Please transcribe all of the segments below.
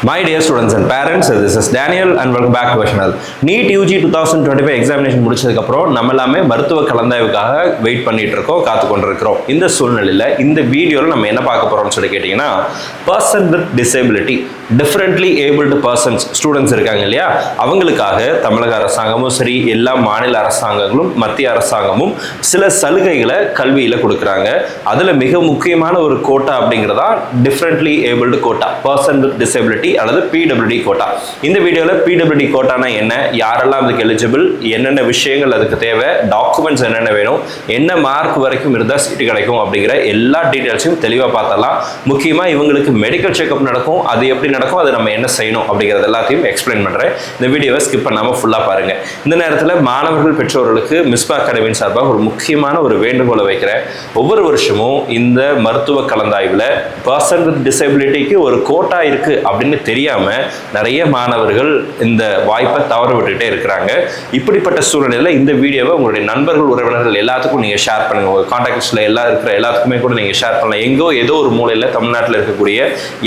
My dear students and parents, this is Daniel and welcome back to our channel. NEET UG 2025 examination முடிச்சதுக்கு அப்புறம் நம்ம எல்லாமே மருத்துவ கலந்தாய்வுக்காக wait பண்ணிட்டு இருக்கோம், காத்து கொண்டிருக்கிறோம். இந்த சூழ்நிலையில இந்த வீடியோல நம்ம என்ன பார்க்க போறோம்னு சொல்லி கேட்டீங்கன்னா, person with disability, differently abled persons students இருக்காங்க இல்லையா, அவங்களுக்காக தமிழக அரசாங்கமும் சரி, எல்லா மாநில அரசாங்கங்களும் மத்திய அரசாங்கமும் சில சலுகைகளை கல்வியில கொடுக்குறாங்க. அதுல மிக முக்கியமான ஒரு கோட்டா அப்படிங்கிறதா differently abled quota, person with disability அல்லது பிடபிள்யூடி கோட்டா. இந்த வீடியோவில் பிடபிள்யூடி கோட்டானா என்ன, யாரெல்லாம் அதுக்கு எலிஜிபிள், என்னென்ன விஷயங்கள் அதுக்கு தேவை, டாக்குமெண்ட்ஸ் என்னென்ன வேணும், என்ன மார்க் வரைக்கும் இருந்தால் சீட்டு கிடைக்கும் அப்படிங்கிற எல்லா டீட்டெயில்ஸையும் தெளிவாக பார்த்தலாம். முக்கியமாக இவங்களுக்கு மெடிக்கல் செக்அப் நடக்கும், அது எப்படி நடக்கும், அது நம்ம என்ன செய்யணும் அப்படிங்கிறது எல்லாத்தையும் எக்ஸ்பிளைன் பண்ணுறேன். இந்த வீடியோவை ஸ்கிப் பண்ணாமல் ஃபுல்லாக பாருங்கள். இந்த நேரத்தில் மாணவர்கள் பெற்றோர்களுக்கு மிஸ்பா அகாடமியின் சார்பாக ஒரு முக்கியமான ஒரு வேண்டுகோளை வைக்கிறேன். ஒவ்வொரு வருஷமும் இந்த மருத்துவ கலந்தாய்வில் பர்சன் வித் டிசேபிலிட்டிக்கு ஒரு கோட்டா இருக்குது அப்படின்னு தெரியாம நிறைய மாணவர்கள் இந்த வாய்ப்பை தவற விட்டுட்டே இருக்கிறாங்க. இப்படிப்பட்ட சூழ்நிலையில இந்த வீடியோவை உங்களுடைய நண்பர்கள், உறவினர்கள் எல்லாத்துக்கும் நீங்க ஷேர் பண்ணுங்க. உங்க கான்டாக்ட்ஸ்ல எல்லாத்துக்குமே கூட நீங்க ஷேர் பண்ணலாம். எங்கோ ஏதோ ஒரு மூலையில தமிழ்நாட்டில் இருக்கக்கூடிய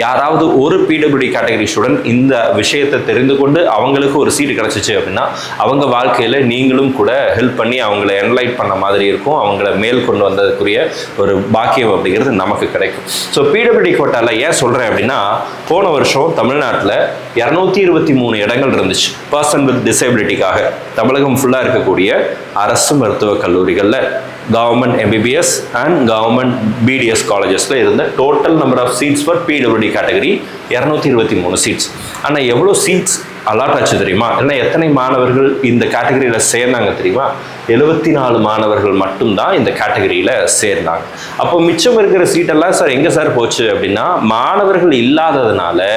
யாராவது ஒரு பிடபிள்யூடி கேட்டகரி ஸ்டூடெண்ட் இந்த விஷயத்தை தெரிந்து கொண்டு அவங்களுக்கு ஒரு சீட்டு கிடைச்சிச்சு அப்படின்னா அவங்க வாழ்க்கையில நீங்களும் கூட ஹெல்ப் பண்ணி அவங்கள என்லைட் பண்ண மாதிரி இருக்கும். அவங்கள மேல் கொண்டு வந்ததுக்குரிய ஒரு பாக்கியம் அப்படிங்கிறது நமக்கு கிடைக்கும். ஸோ பிடபிள்யூடி கோட்டால ஏன் சொல்றேன் அப்படின்னா, போன வருஷம் தமிழ்நாட்டில் 223 இடங்கள் இருந்துச்சு பர்சன் வித் டிசேபிலிட்டிக்காக. தமிழகம் ஃபுல்லாக இருக்கக்கூடிய அரசு மருத்துவக் கல்லூரிகளில் government MBBS and government BDS காலேஜஸில் இருந்த total number of seats for PWD category 223 seats. ஆனால் எவ்வளோ சீட்ஸ் அலாட் ஆச்சு தெரியுமா? ஏன்னா எத்தனை மாணவர்கள் இந்த கேட்டகரியில் சேர்ந்தாங்க தெரியுமா? 74 மாணவர்கள் மட்டும்தான் இந்த கேட்டகரியில் சேர்ந்தாங்க. அப்போ மிச்சம் இருக்கிற சீட்டெல்லாம் சார் எங்கே சார் போச்சு அப்படின்னா, மாணவர்கள் இல்லாததுனால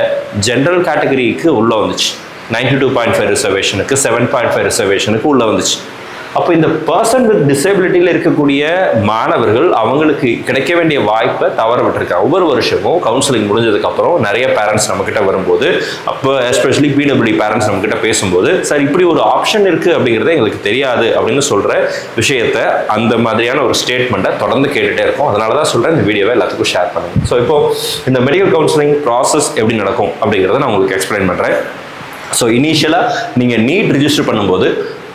ஜென்ரல் கேட்டகரிக்கு உள்ளே வந்துச்சு. 92.5 ரிசர்வேஷனுக்கு 7.5 ரிசர்வேஷனுக்கு உள்ளே வந்துச்சு. அப்போ இந்த பர்சன் வித் டிசேபிலிட்டியில் இருக்கக்கூடிய மாணவர்கள் அவங்களுக்கு கிடைக்க வேண்டிய வாய்ப்பை தவற விட்டுருக்காங்க. ஒவ்வொரு வருஷமும் கவுன்சிலிங் முடிஞ்சதுக்கப்புறம் நிறைய பேரண்ட்ஸ் நம்மக்கிட்ட வரும்போது, அப்போ எஸ்பெஷலி பிடபிள்யூடி பேரண்ட்ஸ் நம்மக்கிட்ட பேசும்போது, சார் இப்படி ஒரு ஆப்ஷன் இருக்குது அப்படிங்கிறது எங்களுக்கு தெரியாது அப்படின்னு சொல்கிற விஷயத்தை, அந்த மாதிரியான ஒரு ஸ்டேட்மெண்ட்டை தொடர்ந்து கேட்டுகிட்டே இருக்கும். அதனால தான் சொல்கிறேன், இந்த வீடியோவை எல்லாத்துக்கும் ஷேர் பண்ணுங்கள். ஸோ இப்போ இந்த மெடிக்கல் கவுன்சிலிங் ப்ராசஸ் எப்படி நடக்கும் அப்படிங்கிறத நான் உங்களுக்கு எக்ஸ்பிளைன் பண்ணுறேன். ஸோ இனிஷியலாக நீங்கள் நீட் ரிஜிஸ்டர் பண்ணும்போது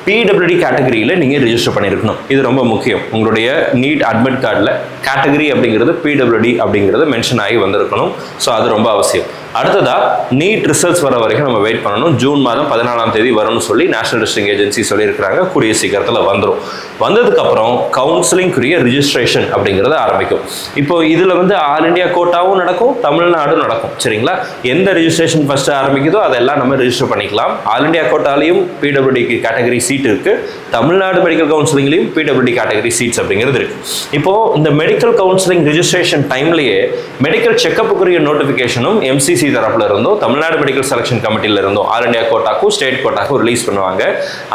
பிடபிள்யூடி கேட்டகரியில் நீங்கள் ரிஜிஸ்டர் பண்ணியிருக்கணும். இது ரொம்ப முக்கியம். உங்களுடைய நீட் அட்மிட் கார்டில் கேட்டகரி அப்படிங்கிறது பிடபிள்யூடி அப்படிங்கிறது மென்ஷன் ஆகி வந்திருக்கணும். ஸோ அது ரொம்ப அவசியம். அடுத்ததாக நீட் ரிசல்ட்ஸ் வர வரைக்கும் நம்ம வெயிட் பண்ணணும். ஜூன் மாதம் 14ஆம் தேதி வரும்னு சொல்லி நேஷனல் டெஸ்டிங் ஏஜென்சி சொல்லியிருக்கிறாங்க. கூடிய சீக்கிரத்தில் வந்துடும். வந்ததுக்கப்புறம் கவுன்சிலிங்குரிய ரிஜிஸ்ட்ரேஷன் அப்படிங்கிறது ஆரம்பிக்கும். இப்போ இதில் ஆல் இண்டியா கோட்டாவும் நடக்கும், தமிழ்நாடும் நடக்கும். சரிங்களா? எந்த ரிஜிஸ்ட்ரேஷன் ஃபர்ஸ்ட் ஆரம்பிக்குதோ அதெல்லாம் நம்ம ரிஜிஸ்டர் பண்ணிக்கலாம். ஆல் இண்டியா கோட்டாலையும் பிடபிள்யூடி கேட்டகரி சீட் இருக்கு, தமிழ்நாடு மெடிக்கல் கவுன்சிலிங்லையும் பிடபிள்யூடி கேட்டகரி சீட்ஸ் அப்படிங்கிறது இருக்கு. இப்போ இந்த மெடிக்கல் கவுன்சிலிங் ரிஜிஸ்ட்ரேஷன் டைம்லேயே மெடிக்கல் செக்கப்புக்குரிய நோட்டிஃபிகேஷனும் எம்சிசி தரப்புல இருந்தோம், தமிழ்நாடு மெடிக்கல் செலக்ஷன் கமிட்டியில இருந்தோம், ஆல் இண்டியா கோட்டாக்கும் ஸ்டேட் கோட்டாக்கும் ரிலீஸ் பண்ணுவாங்க.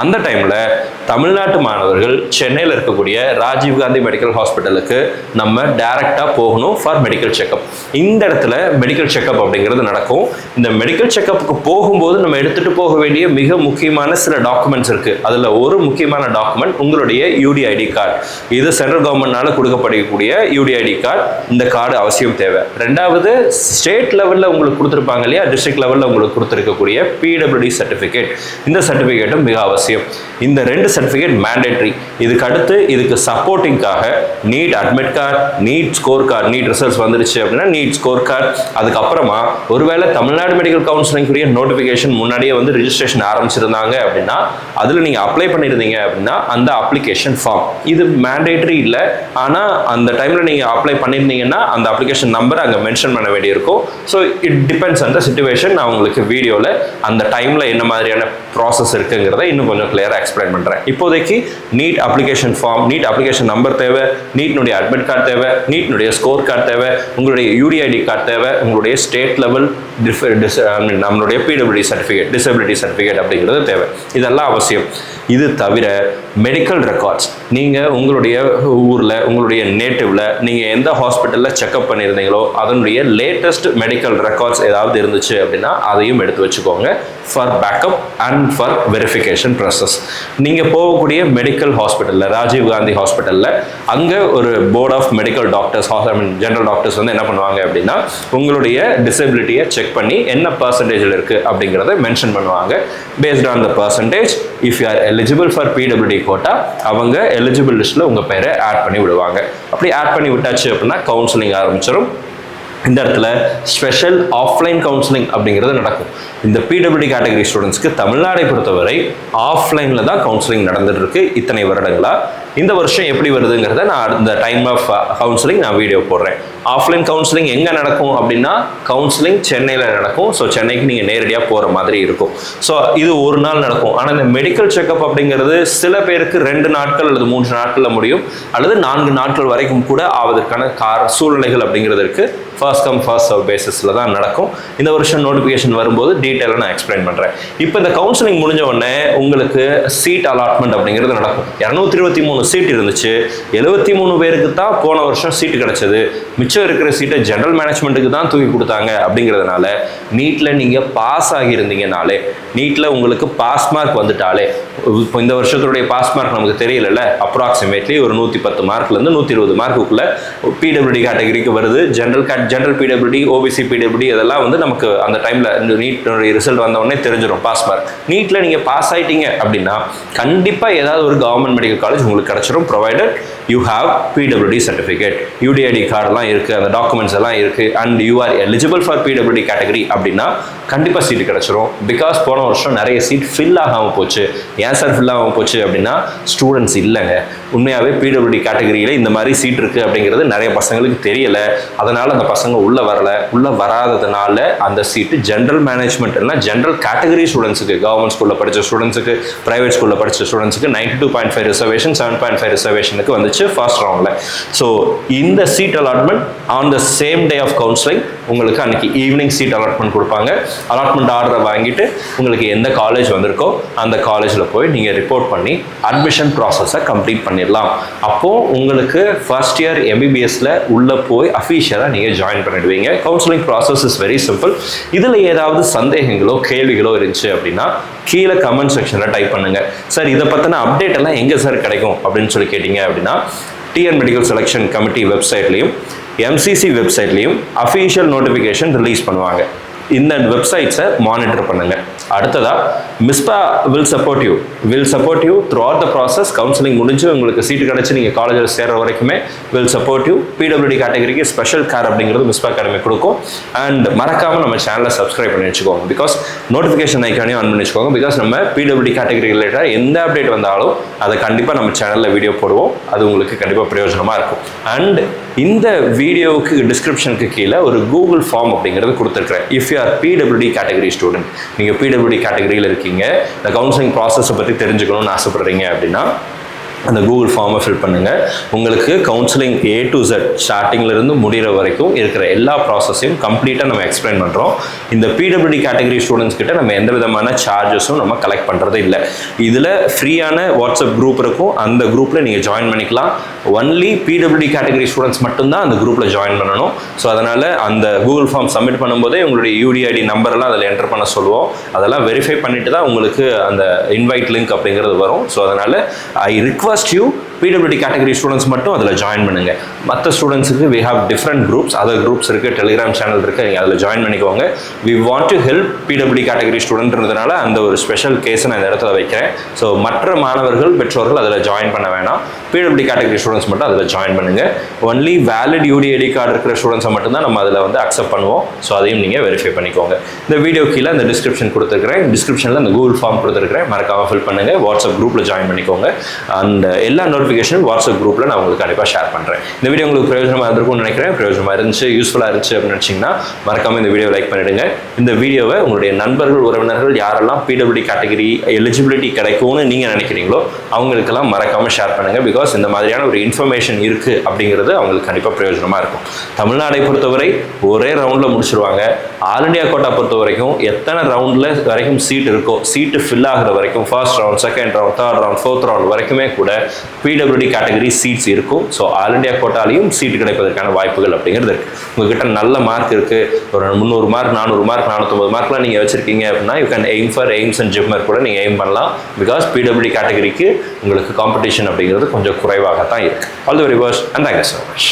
அந்த டைம்ல தமிழ்நாட்டு மாணவர்கள் சென்னையில் இருக்கக்கூடிய ராஜீவ்காந்தி மெடிக்கல் ஹாஸ்பிட்டலுக்கு நம்ம டைரக்டா போகணும் ஃபார் மெடிக்கல் செக்அப். இந்த இடத்துல மெடிக்கல் செக்அப் அப்படிங்கிறது நடக்கும். இந்த மெடிக்கல் செக்அப்புக்கு போகும்போது நம்ம எடுத்துட்டு போக வேண்டிய மிக முக்கியமான சில டாக்குமெண்ட்ஸ் இருக்கு. அதுல ஒரு முக்கியமான டாக்குமெண்ட் உங்களுடைய யூடிஐடி கார்டு. இது சென்ட்ரல் கவர்மெண்ட்னால கொடுக்கப்படக்கூடிய யூடிஐடி கார்டு. இந்த கார்டு அவசியம் தேவை. ரெண்டாவது, ஸ்டேட் லெவல்ல உங்களுக்கு கொடுத்துருப்பாங்க இல்லையா, டிஸ்ட்ரிக்ட் லெவல்ல உங்களுக்கு கொடுத்துருக்கக்கூடிய பிடபிள்யூடி சர்டிஃபிகேட். இந்த சர்டிஃபிகேட்டும் மிக அவசியம். இந்த 2 சர்டிஃபிகேட் மேண்டேட்ரி. இதுக்கு அடுத்து இதுக்கு சப்போர்ட்டிங்காக NEET admit card, NEET score card, NEET results வந்துருச்சு அப்படின்னா நீட் ஸ்கோர் கார்டு. அதுக்கப்புறமா ஒருவேளை தமிழ்நாடு மெடிக்கல் கவுன்சிலிங்குரிய நோட்டிஃபிகேஷன் முன்னாடியே ரிஜிஸ்ட்ரேஷன் ஆரம்பிச்சிருந்தாங்க அப்படின்னா அதில் நீங்கள் அப்ளை பண்ணியிருந்தீங்க அப்படின்னா அந்த அப்ளிகேஷன் ஃபார்ம், இது மேண்டேட்ரி இல்லை, ஆனால் அந்த டைமில் நீங்கள் அப்ளை பண்ணியிருந்தீங்கன்னா அந்த அப்ளிகேஷன் நம்பர் அங்கே மென்ஷன் பண்ண வேண்டியிருக்கும். So it depends on the situation. நான் உங்களுக்கு வீடியோவில் அந்த டைமில் என்ன மாதிரியான ப்ராசஸ் இருக்குங்கிறத இன்னும் கொஞ்சம் கிளியராக எக்ஸ்பிளைன் பண்ணுறேன். இப்போதைக்கு NEET application form, NEET application number தேவை, நீட்னுடைய அட்மிட் கார்டு தேவை, நீட்னுடைய ஸ்கோர் கார்டு தேவை, உங்களுடைய யூடிஐடி கார்டு தேவை, உங்களுடைய ஸ்டேட் லெவல் நம்மளுடைய பிடபிள்யூடி சர்டிஃபிகேட், டிசபிலிட்டி சர்டிஃபிகேட் அப்படிங்கிறது தேவை. இதெல்லாம் அவசியம். இது தவிர மெடிக்கல் ரெக்கார்ட்ஸ், நீங்கள் உங்களுடைய ஊரில், உங்களுடைய நேட்டிவ்ல நீங்கள் எந்த ஹாஸ்பிட்டலில் செக்அப் பண்ணியிருந்தீங்களோ அதனுடைய லேட்டஸ்ட் மெடிக்கல் ரெக்கார்ட்ஸ் ரெக்கார்ட்ஸ் ஏதாவது இருந்துச்சு அப்படின்னா அதையும் எடுத்து வச்சுக்கோங்க for backup and for verification process. நீங்கள் போகக்கூடிய மெடிக்கல் ஹாஸ்பிட்டலில், ராஜீவ் காந்தி ஹாஸ்பிட்டலில், அங்கே ஒரு board of medical doctors, general doctors வந்து என்ன பண்ணுவாங்க அப்படின்னா உங்களுடைய டிசபிலிட்டியை செக் பண்ணி என்ன பர்சன்டேஜில் இருக்குது அப்படிங்கிறத மென்ஷன் பண்ணுவாங்க. Based on the percentage if you are eligible for PWD quota அவங்க எலிஜிபிள் லிஸ்ட்டில் உங்கள் பேரை ஆட் பண்ணி விடுவாங்க. அப்படி ஆட் பண்ணி விட்டாச்சு அப்படின்னா கவுன்சிலிங் ஆரம்பிச்சிடும். இந்த இடத்துல ஸ்பெஷல் ஆஃப்லைன் கவுன்சிலிங் அப்படிங்கிறது நடக்கும். இந்த பிடபிள்யூடி கேட்டகரி ஸ்டூடெண்ட்ஸ்க்கு தமிழ்நாடை பொறுத்தவரை ஆஃப்லைனில் தான் கவுன்சிலிங் நடந்துட்டு இருக்கு இத்தனை வருடங்களா. இந்த வருஷம் எப்படி வருதுங்கிறத நான் இந்த டைம் ஆஃப் கவுன்சிலிங் நான் வீடியோ போடுறேன். ஆஃப்லைன் கவுன்சிலிங் எங்கே நடக்கும் அப்படின்னா கவுன்சிலிங் சென்னையில் நடக்கும். ஸோ சென்னைக்கு நீங்கள் நேரடியாக போகிற மாதிரி இருக்கும். ஸோ இது ஒரு நாள் நடக்கும். ஆனால் இந்த மெடிக்கல் செக்அப் அப்படிங்கிறது சில பேருக்கு 2 நாட்கள் அல்லது 3 நாட்களில் முடியும், அல்லது 4 நாட்கள் வரைக்கும் கூட ஆவதற்கான சூழ்நிலைகள் அப்படிங்கிறது இருக்குது. ஃபர்ஸ்ட் கம் ஃபர்ஸ்ட் சர்வ் பேசிஸில் தான் நடக்கும். இந்த வருஷம் நோட்டிஃபிகேஷன் வரும்போது டீட்டெயிலாக நான் எக்ஸ்பிளைன் பண்ணுறேன். இப்போ இந்த கவுன்சிலிங் முடிஞ்ச உடனே உங்களுக்கு சீட் அலாட்மெண்ட் அப்படிங்கிறது நடக்கும். 223 சீட் இருந்துச்சு, 73 பேருக்கு தான் போன வருஷம் சீட்டு கிடைச்சது, மிச்சம் இருக்கிற சீட்டை ஜெனரல் மேனேஜ்மெண்ட்டுக்கு தான் தூக்கி கொடுத்தாங்க. அப்படிங்கிறதுனால நீட்டில் நீங்கள் பாஸ் ஆகியிருந்தீங்கனாலே, நீட்டில் உங்களுக்கு பாஸ் மார்க் வந்துட்டாலே, இப்போ இந்த வருஷத்துடைய பாஸ் மார்க் நமக்கு தெரியல, அப்ராக்சிமேட்லி ஒரு 110 மார்க்லேருந்து 120 மார்க்குள்ளே பிடபிள்யூடி கேட்டகரிக்கு வருது. ஜெனரல் பிடபிள்யூடி, ஓபிசி பிடபிள்யூடி இதெல்லாம் வந்து நமக்கு அந்த டைமில் நீட் ரிசல்ட் வந்த உடனே தெரிஞ்சிடும் பாஸ் மார்க். நீட்டில் நீங்கள் பாஸ் ஆகிட்டீங்க அப்படின்னா கண்டிப்பாக ஏதாவது ஒரு கவர்மெண்ட் மெடிக்கல் காலேஜ் உங்களுக்கு கிடைச்சிடும், provided you have PWD certificate, UDID கார்டெலாம் இருக்குது, அந்த டாக்குமெண்ட்ஸ் எல்லாம் இருக்குது, and you are eligible for PWD category அப்படின்னா கண்டிப்பாக சீட்டு கிடைச்சிரும். பிகாஸ் போன வருஷம் நிறைய சீட் ஃபில் ஆகாமல் போச்சு. ஏன் சார் ஃபில் ஆகாமல் போச்சு அப்படின்னா ஸ்டூடெண்ட்ஸ் இல்லைங்க. உண்மையாகவே பிடபிள்யூடி கேட்டகரியில் இந்த மாதிரி சீட் இருக்குது அப்படிங்கிறது நிறைய பசங்களுக்கு தெரியலை. அதனால் அந்த பசங்க உள்ளே வரல. உள்ளே வராததுனால அந்த சீட்டு ஜென்ரல் மேனேஜ்மெண்ட் இல்லைனா ஜென்ரல் கேட்டகரி ஸ்டூடெண்ட்ஸுக்கு, கவர்மெண்ட் ஸ்கூலில் படித்த ஸ்டூடெண்ட்ஸுக்கு, ப்ரைவேட் ஸ்கூலில் படித்த ஸ்டூடெண்ட்ஸுக்கு 92.5 ரிசர்வேஷன், 7.5 ரிசர்வேஷனுக்கு வந்துச்சு ஃபர்ஸ்ட் ரவுண்டில். ஸோ இந்த seat allotment on the same day of counselling உங்களுக்கு அன்றைக்கி ஈவினிங் சீட் அலாட்மெண்ட் கொடுப்பாங்க. அலாட்மெண்ட் ஆர்டரை வாங்கிட்டு உங்களுக்கு எந்த காலேஜ் வந்திருக்கோ அந்த காலேஜில் போய் நீங்கள் ரிப்போர்ட் பண்ணி அட்மிஷன் ப்ராசஸை கம்ப்ளீட் பண்ணிடலாம். அப்போது உங்களுக்கு ஃபர்ஸ்ட் இயர் எம்பிபிஎஸ்ல உள்ளே போய் அஃபீஷியலாக நீங்கள் ஜாயின் பண்ணிடுவீங்க. Counselling process is very simple. இதில் ஏதாவது சந்தேகங்களோ கேள்விகளோ இருந்துச்சு அப்படின்னா கீழே கமெண்ட் செக்ஷனில் டைப் பண்ணுங்கள். சார் இதை பற்றின அப்டேட் எல்லாம் எங்கே சார் கிடைக்கும் அப்படின்னு சொல்லி கேட்டிங்க அப்படின்னா டிஎன் மெடிக்கல் செலெக்ஷன் கமிட்டி வெப்சைட்லையும் எம்சிசி வெப்சைட்லையும் அஃபீஷியல் நோட்டிஃபிகேஷன் ரிலீஸ் பண்ணுவாங்க. இந்த வெப்சைட்ஸை மானிட்டர் பண்ணுங்கள். அடுத்ததாக Mispa will support you throughout the process. Counselling முடிஞ்சு உங்களுக்கு சீட்டு கிடச்சி நீங்கள் காலேஜில் சேர்ற வரைக்குமே வில் சப்போர்ட் யூ. பிடபிள்யூடி கேட்டகரிக்கு ஸ்பெஷல் கேர் அப்படிங்கிறது மிஸ்பா அகாடமி கொடுக்கும். அண்ட் மறக்காமல் நம்ம சேனலை சப்ஸ்கிரைப் பண்ணி வச்சுக்கோங்க. பிகாஸ் நோட்டிஃபிகேஷன் ஐக்கானையும் ஆன் பண்ணி வச்சுக்கோங்க. பிகாஸ் நம்ம பிடபிள்யூடி கேட்டகரி ரிலேட்டடாக எந்த அப்டேட் வந்தாலும் அதை கண்டிப்பாக நம்ம சேனலில் வீடியோ போடுவோம். அது உங்களுக்கு கண்டிப்பாக பிரயோஜனமாக இருக்கும். அண்ட் இந்த வீடியோவுக்கு டிஸ்கிரிப்ஷனுக்கு கீழே ஒரு கூகுள் ஃபார்ம் அப்படிங்கிறது கொடுத்துருக்குறேன். If you R PWD category student, நீங்கள் பிடபிள்யூடி கேட்டகரியில் இருக்கீங்க, இந்த கவுன்சிலிங் ப்ராசஸை பற்றி தெரிஞ்சுக்கணும்னு ஆசைப்படுறீங்க அப்படின்னா அந்த கூகுள் ஃபார்மை ஃபில் பண்ணுங்கள். உங்களுக்கு கவுன்சிலிங் A to Z ஸ்டார்டிங்லேருந்து முடிகிற வரைக்கும் இருக்கிற எல்லா ப்ராசஸையும் கம்ப்ளீட்டாக நம்ம எக்ஸ்பிளைன் பண்ணுறோம். இந்த பிடபிள்யூடி கேட்டகரி ஸ்டூடெண்ட்ஸ் கிட்ட நம்ம எந்த விதமான சார்ஜஸும் நம்ம கலெக்ட் பண்ணுறது இல்லை. இதில் ஃப்ரீயான வாட்ஸ்அப் குரூப் இருக்கும். அந்த குரூப்பில் நீங்கள் ஜாயின் பண்ணிக்கலாம். ஒன்லி பிடபிள்யூடி கேட்டகரி ஸ்டூடெண்ட்ஸ் மட்டும்தான் அந்த குரூப்பில் ஜாயின் பண்ணணும். ஸோ அதனால் அந்த கூகுள் ஃபார்ம் சப்மிட் பண்ணும்போதே உங்களுடைய யூடிஐடி நம்பரெல்லாம் அதில் என்டர் பண்ண சொல்லுவோம். அதெல்லாம் வெரிஃபை பண்ணிட்டு தான் உங்களுக்கு அந்த இன்வைட் லிங்க் அப்படிங்கிறது வரும். ஸோ அதனால் I request you PWD category students மட்டும் அதில் ஜாயின் பண்ணுங்கள். மற்ற ஸ்டூடெண்ட்ஸுக்கு we have different groups, other groups இருக்குது, டெலிகிராம் சேனல் இருக்குது, நீங்கள் அதில் ஜாயின் பண்ணிக்கோங்க. We want to help PWD category ஸ்டூடெண்ட்ன்றதுனால அந்த ஒரு ஸ்பெஷல் கேஸை நான் இந்த இடத்துல வைக்கிறேன். ஸோ மற்ற மாணவர்கள், பெற்றோர்கள் அதில் ஜாயின் பண்ண வேணாம். பிடபிள்யூடி கேட்டகரி ஸ்டூடெண்ட்ஸ் மட்டும் அதில் ஜாயின் பண்ணுங்கள். ஒன்லி வேலிட் யூடிஐடி கார்டு இருக்கிற ஸ்டூடெண்ட்ஸை மட்டும்தான் நம்ம அதில் வந்து அக்செப்ட் பண்ணுவோம். ஸோ அதையும் நீங்கள் வெரிஃபை பண்ணிக்கோங்க. இந்த வீடியோ கீழே இந்த டிஸ்கிரிப்ஷன் கொடுத்துருக்கிறேன். டிஸ்கிரிப்ஷனில் இந்த கூகுள் ஃபார்ம் கொடுத்துருக்கிறேன். மறக்காமல் ஃபில் பண்ணுங்கள். வாட்ஸ்அப் குரூப்பில் ஜாயின் பண்ணிக்கோங்க. அண்ட் எல்லா நோட்டிஃபிகேஷனும் வாட்ஸ்அப் குரூப்பில் நான் உங்களுக்கு கண்டிப்பாக ஷேர் பண்ணுறேன். இந்த வீடியோ உங்களுக்கு பிரயோஜனமாக இருந்திருக்கும்னு நினைக்கிறேன். பிரயோஜனமாக இருந்துச்சு, யூஸ்ஃபுல்லாக இருந்துச்சு அப்படின்னு நினச்சிங்கன்னா மறக்காமல் இந்த வீடியோ லைக் பண்ணிவிடுங்க. இந்த வீடியோவை உங்களுடைய நண்பர்கள், உறவினர்கள் யாரெல்லாம் பிடபிள்யூடி கேட்டகரி எலிஜிபிலிட்டி கிடைக்கும்னு நீங்கள் நினைக்கிறீங்களோ அவங்களுக்கெல்லாம் மறக்காமல் ஷேர் பண்ணுங்கள். பிகாஸ் இந்த மாதிரியான ஒரு இன்ஃபர்மேஷன் இருக்குது அப்படிங்கிறது அவங்களுக்கு கண்டிப்பாக பிரயோஜனமாக இருக்கும். தமிழ்நாடை பொறுத்தவரை ஒரே ரவுண்டில் முடிச்சிருவாங்க. ஆல் இண்டியா கோட்டா பொறுத்த வரைக்கும் எத்தனை ரவுண்டில் வரைக்கும் சீட் இருக்கோ, சீட்டு ஃபில் ஆகிற வரைக்கும், first round, second round, third round, fourth round வரைக்குமே கூட பிடபிள்யூடி கேட்டகரி சீட்ஸ் இருக்கும். ஸோ ஆல் இண்டியா கோட்டாலையும் சீட் கிடைப்பதற்கான வாய்ப்புகள் அப்படிங்கிறது இருக்குது. உங்ககிட்ட நல்ல மார்க் இருக்குது, ஒரு 300 மார்க் 400 மார்க் 450 மார்க்லாம் நீங்கள் வச்சிருக்கீங்க அப்படின்னா you can aim for AIIMS and JIPMER கூட நீங்கள் எய்ம் பண்ணலாம். பிகாஸ் பிடபிள்யூடி கேட்டகரிக்கு உங்களுக்கு காம்படிஷன் அப்படிங்கிறது கொஞ்சம் குறைவாக தான் இருக்குது. All the very best and thank you so much.